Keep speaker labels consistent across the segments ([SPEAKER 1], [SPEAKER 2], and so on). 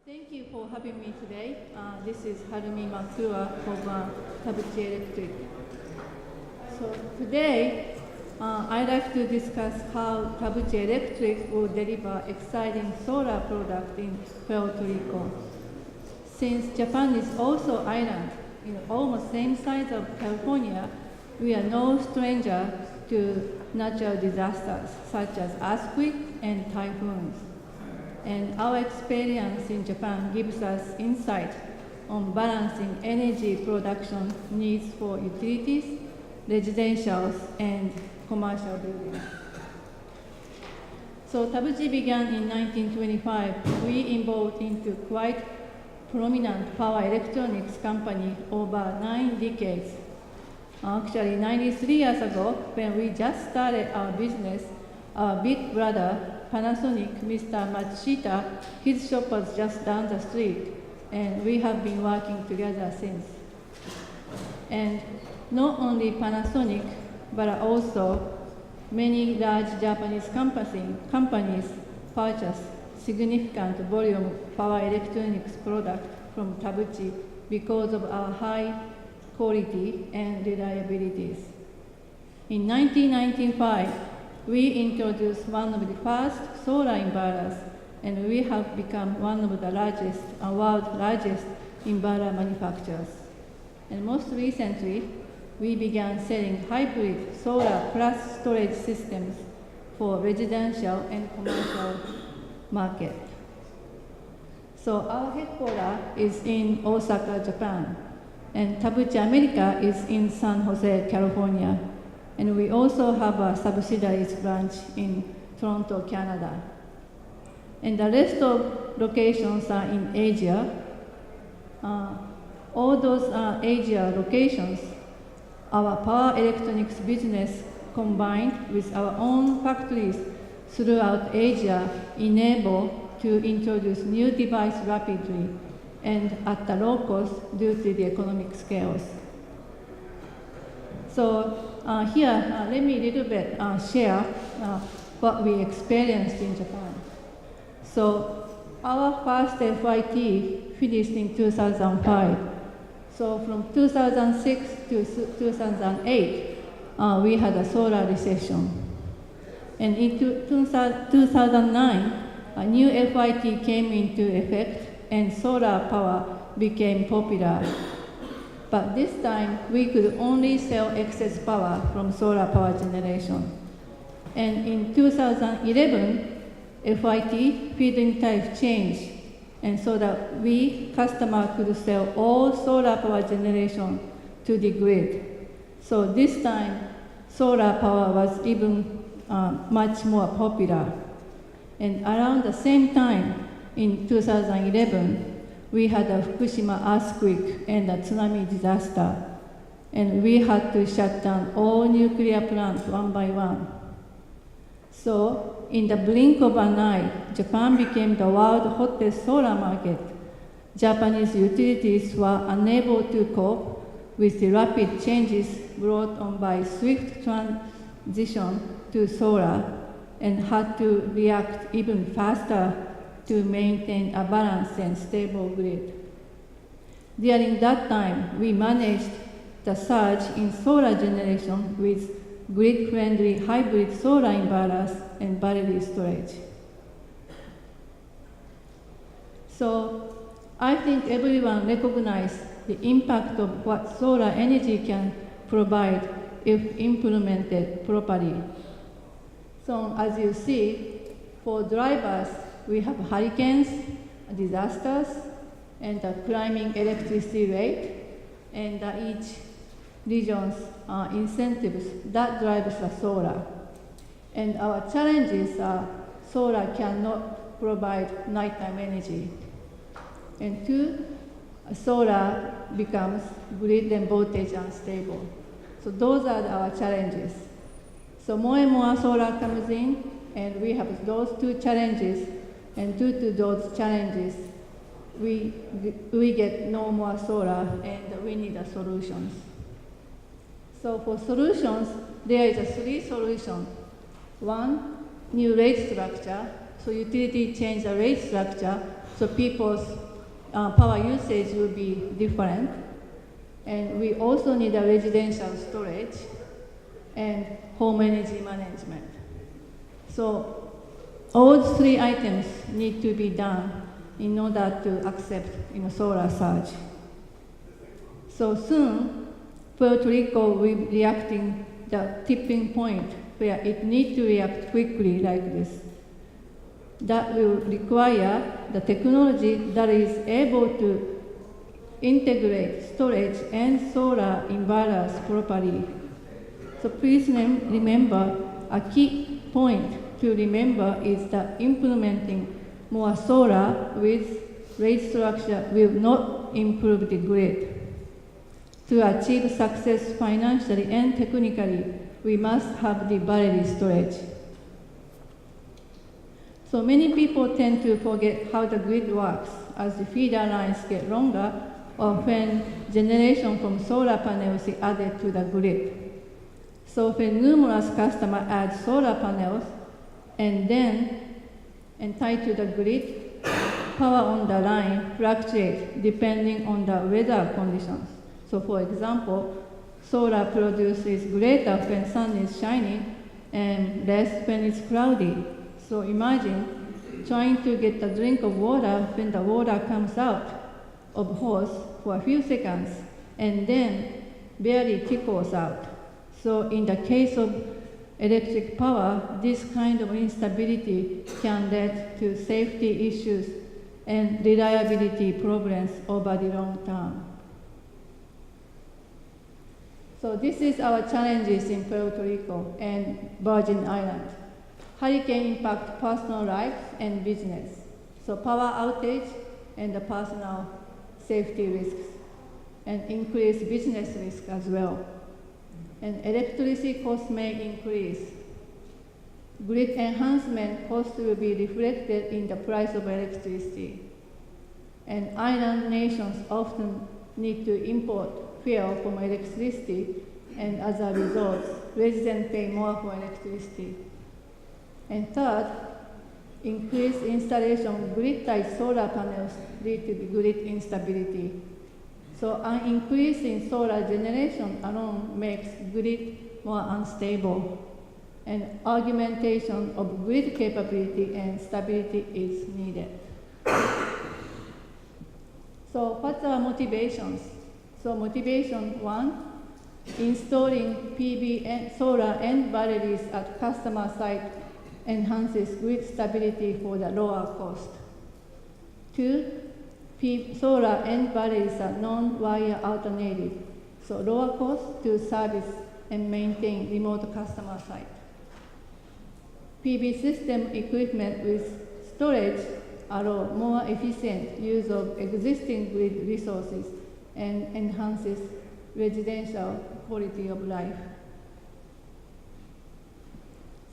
[SPEAKER 1] Thank you for having me today. This is Harumi McClure from Tabuchi Electric. So today, I'd like to discuss how Tabuchi Electric will deliver exciting solar product in Puerto Rico. Since Japan is also island, almost same size of California, we are no stranger to natural disasters such as earthquake and typhoons. And our experience in Japan gives us insight on balancing energy production needs for utilities, residentials, and commercial buildings. So Tabuchi began in 1925. We involved into quite prominent power electronics company over 9 decades. Actually, 93 years ago, when we just started our business, our big brother, Panasonic, Mr. Matsushita, his shop was just down the street, and we have been working together since. And not only Panasonic, but also many large Japanese companies purchase significant volume power electronics product from Tabuchi because of our high quality and reliabilities. In 1995, we introduced one of the first solar inverters, and we have become one of the largest, world's largest inverter manufacturers. And most recently, we began selling hybrid solar plus storage systems for residential and commercial market. So our headquarters is in Osaka, Japan, and Tabuchi America is in San Jose, California. And we also have a subsidiaries branch in Toronto, Canada. And the rest of locations are in Asia. All those Asia locations, our power electronics business combined with our own factories throughout Asia enable to introduce new devices rapidly and at the low cost due to the economic scales. So here, let me a little bit share what we experienced in Japan. So our first FIT finished in 2005. So from 2006 to 2008, we had a solar recession. And in 2009, a new FIT came into effect and solar power became popular. But this time, we could only sell excess power from solar power generation. And in 2011, FIT feed-in type changed, and so that we, customer, could sell all solar power generation to the grid. So this time, solar power was even much more popular. And around the same time, in 2011, we had a Fukushima earthquake and a tsunami disaster, and we had to shut down all nuclear plants one by one. So, in the blink of an eye, Japan became the world's hottest solar market. Japanese utilities were unable to cope with the rapid changes brought on by swift transition to solar and had to react even faster to maintain a balanced and stable grid. During that time, we managed the surge in solar generation with grid-friendly hybrid solar inverters and battery storage. So I think everyone recognizes the impact of what solar energy can provide if implemented properly. So as you see, for drivers, we have hurricanes, disasters, and the climbing electricity rate, and each region's incentives that drives the solar. And our challenges are solar cannot provide nighttime energy. And two, solar becomes grid and voltage unstable. So those are our challenges. So more and more solar comes in, and we have those two challenges. And due to those challenges, we get no more solar, and we need solutions. So for solutions, there is 3 solutions. One, new rate structure. So utility change the rate structure So people's power usage will be different. And we also need a residential storage and home energy management. So all three items need to be done in order to accept solar surge. So soon, Puerto Rico will be reacting the tipping point where it needs to react quickly like this. That will require the technology that is able to integrate storage and solar inverters properly. So please remember, a key point to remember is that implementing more solar with rate structure will not improve the grid. To achieve success financially and technically, we must have the battery storage. So many people tend to forget how the grid works as the feeder lines get longer or when generation from solar panels is added to the grid. So when numerous customers add solar panels and tied to the grid, power on the line fluctuates depending on the weather conditions. So for example, solar produces greater when sun is shining and less when it's cloudy. So imagine trying to get a drink of water when the water comes out of hose for a few seconds and then barely trickles out. So in the case of electric power, this kind of instability can lead to safety issues and reliability problems over the long term. So this is our challenges in Puerto Rico and Virgin Islands. Hurricane impact personal lives and business. So power outage and the personal safety risks, and increased business risk as well. And electricity costs may increase. Grid enhancement costs will be reflected in the price of electricity. And island nations often need to import fuel from electricity, and as a result, residents pay more for electricity. And third, increased installation of grid-tied solar panels lead to the grid instability. So an increase in solar generation alone makes grid more unstable, and augmentation of grid capability and stability is needed. So what's our motivations? So motivation one, installing PV and solar and batteries at customer site enhances grid stability for the lower cost. Two, solar and batteries are non-wire alternative, so lower cost to service and maintain remote customer site. PV system equipment with storage allow more efficient use of existing grid resources and enhances residential quality of life.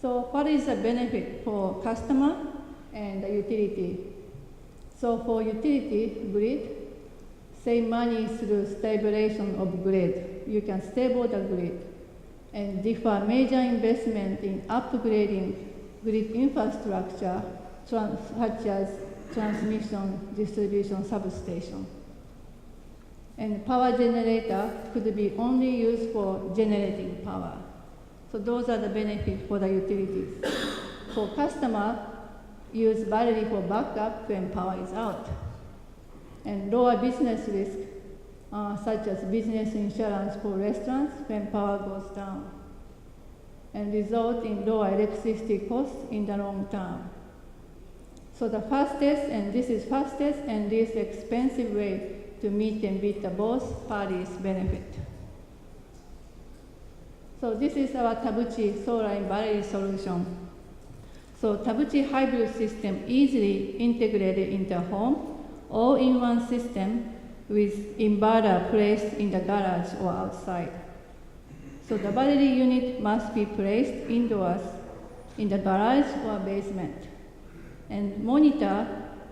[SPEAKER 1] So what is the benefit for customer and the utility? So for utility grid, save money through stabilization of grid. You can stable the grid and defer major investment in upgrading grid infrastructure such as transmission, distribution, substation. And power generator could be only used for generating power. So those are the benefits for the utilities. For customer, use battery for backup when power is out. And lower business risk, such as business insurance for restaurants when power goes down. And result in lower electricity costs in the long term. So the fastest and least expensive way to meet and beat the both parties' benefit. So this is our Tabuchi solar and battery solution. So Tabuchi hybrid system easily integrated into home, all-in-one system with inverter placed in the garage or outside. So the battery unit must be placed indoors in the garage or basement. And monitor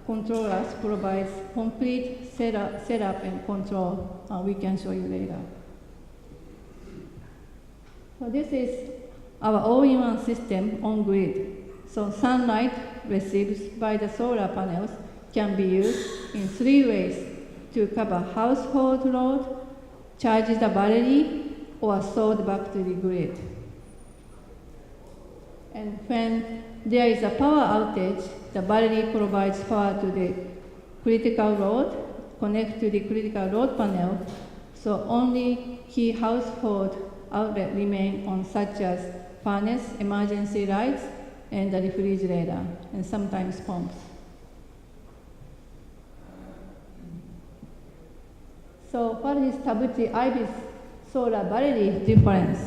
[SPEAKER 1] controllers provides complete setup and control. We can show you later. So this is our all-in-one system on grid. So sunlight received by the solar panels can be used in 3 ways: to cover household load, charge the battery, or sold back to the grid. And when there is a power outage, the battery provides power to the critical load, connect to the critical load panel, so only key household outlets remain on, such as furnace, emergency lights, and the refrigerator, and sometimes pumps. So what is Tabuchi IBIS solar battery difference?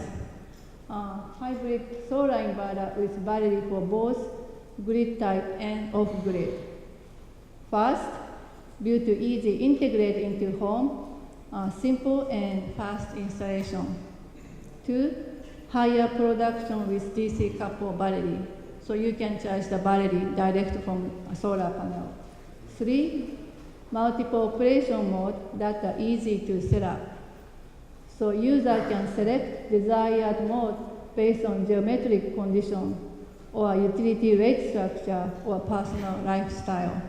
[SPEAKER 1] Hybrid solar inverter with battery for both grid type and off-grid. First, due to easy integrate into home, simple and fast installation. 2, higher production with DC couple battery, so you can charge the battery direct from a solar panel. 3, multiple operation modes that are easy to set up. So user can select desired mode based on geometric condition or utility rate structure or personal lifestyle.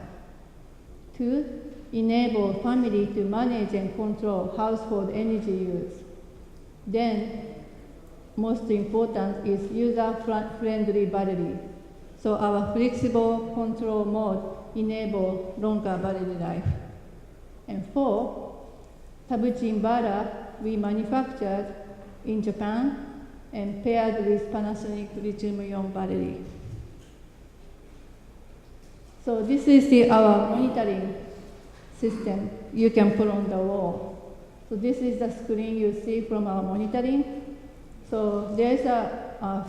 [SPEAKER 1] 2, enable family to manage and control household energy use. Then, most important is user-friendly battery. So our flexible control mode enable longer battery life. And 4, Tabuchi inverter we manufactured in Japan and paired with Panasonic lithium-ion battery. So this is our monitoring system you can put on the wall. So this is the screen you see from our monitoring. So there's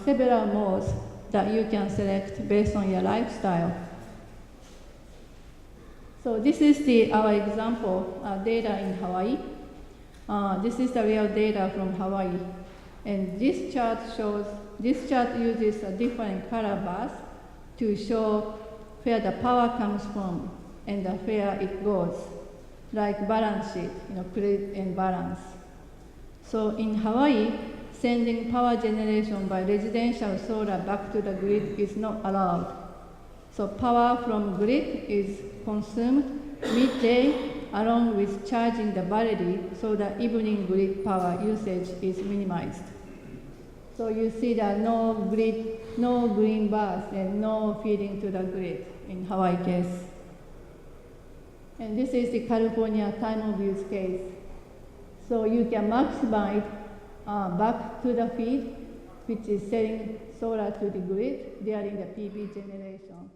[SPEAKER 1] several modes that you can select based on your lifestyle. So this is our example data in Hawaii. This is the real data from Hawaii. And this chart uses a different color bars to show where the power comes from and where it goes, like balance sheet, credit and balance. So in Hawaii, sending power generation by residential solar back to the grid is not allowed. So power from grid is consumed midday along with charging the battery, so the evening grid power usage is minimized. So you see that no green bars and no feeding to the grid in Hawaii case. And this is the California time of use case. So you can maximize back to the feed, which is selling solar to the grid during the PV generation.